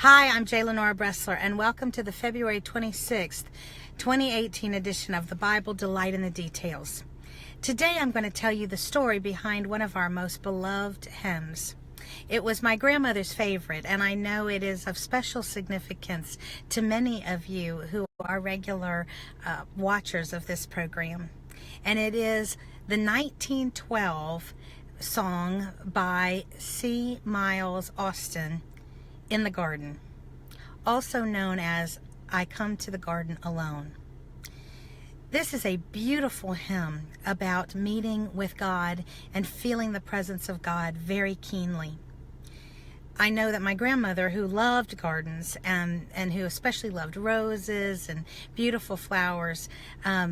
Hi, I'm J. Lenora Bressler, and welcome to the February 26th, 2018 edition of the Bible Delight in the Details. Today I'm going to tell you the story behind one of our most beloved hymns. It was my grandmother's favorite, and I know it is of special significance to many of you who are regular watchers of this program. And it is the 1912 song by C. Miles Austin, "In the Garden," also known as "I Come to the Garden Alone." This is a beautiful hymn about meeting with God and feeling the presence of God very keenly. I know that my grandmother, who loved gardens and who especially loved roses and beautiful flowers,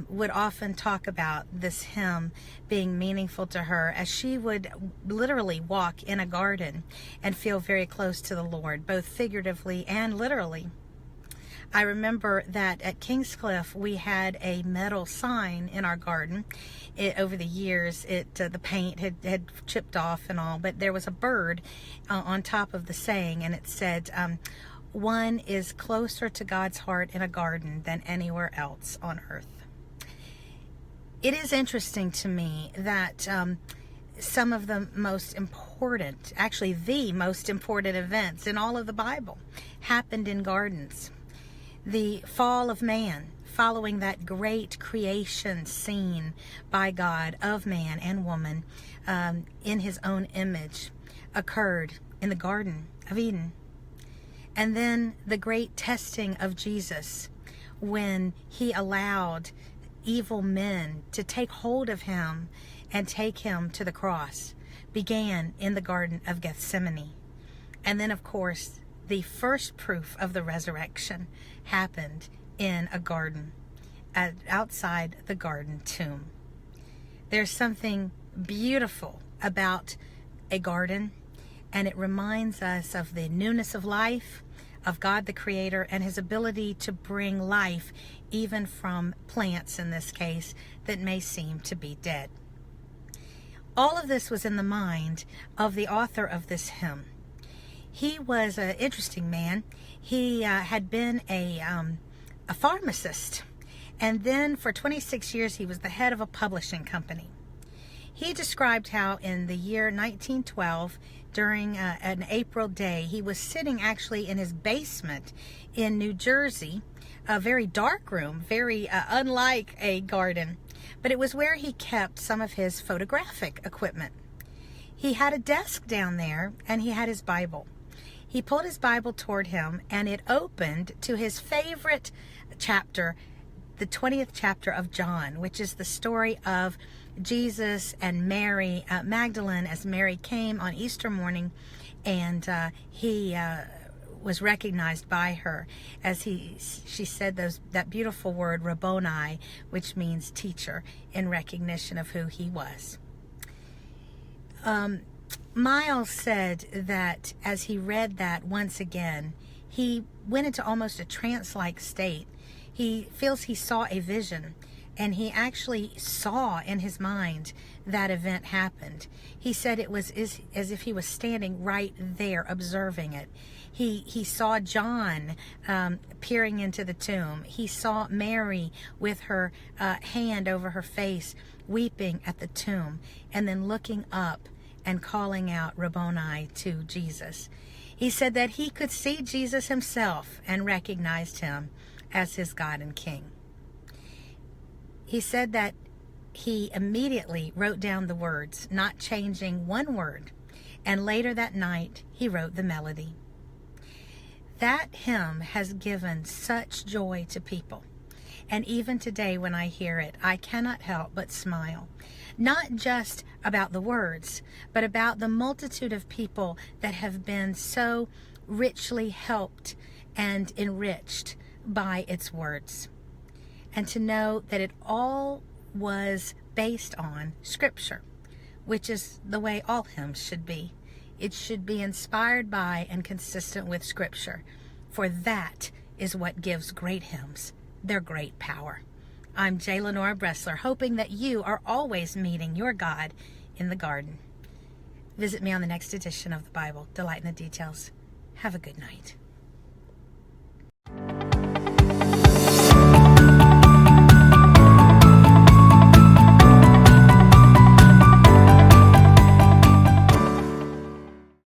would often talk about this hymn being meaningful to her, as she would literally walk in a garden and feel very close to the Lord, both figuratively and literally. I remember that at Kingscliff we had a metal sign in our garden. Over the years, the paint had chipped off and all, but there was a bird on top of the saying, and it said, "One is closer to God's heart in a garden than anywhere else on earth." It is interesting to me that some of the most important, actually the most important events in all of the Bible happened in gardens. The fall of man, following that great creation scene by God of man and woman in his own image, occurred in the Garden of Eden. And then the great testing of Jesus, when he allowed evil men to take hold of him and take him to the cross, began in the Garden of Gethsemane. And then, of course, the first proof of the resurrection happened in a garden, outside the garden tomb. There's something beautiful about a garden, and it reminds us of the newness of life, of God the Creator, and his ability to bring life even from plants, in this case, that may seem to be dead. All of this was in the mind of the author of this hymn. He was an interesting man. He had been a pharmacist, and then for 26 years he was the head of a publishing company. He described how in the year 1912, during an April day, he was sitting actually in his basement in New Jersey, a very dark room, very unlike a garden, but it was where he kept some of his photographic equipment. He had a desk down there, and he had his Bible. He pulled his Bible toward him, and it opened to his favorite chapter, the 20th chapter of John, which is the story of Jesus and Mary Magdalene, as Mary came on Easter morning, and he was recognized by her as she said that beautiful word Rabboni, which means teacher, in recognition of who he was. Miles said that as he read that once again, he went into almost a trance-like state. He feels he saw a vision, and he actually saw in his mind that event happened. He said it was as if he was standing right there observing it. He saw John peering into the tomb. He saw Mary with her hand over her face, weeping at the tomb, and then looking up and calling out Rabboni to Jesus. He said that he could see Jesus himself and recognized him as his God and King. He said that he immediately wrote down the words, not changing one word, and later that night he wrote the melody. That hymn has given such joy to people. And even today when I hear it, I cannot help but smile. Not just about the words, but about the multitude of people that have been so richly helped and enriched by its words. And to know that it all was based on Scripture, which is the way all hymns should be. It should be inspired by and consistent with Scripture, for that is what gives great hymns their great power. I'm J. Lenora Bressler, hoping that you are always meeting your God in the garden. Visit me on the next edition of the Bible Delight in the Details. Have a good night.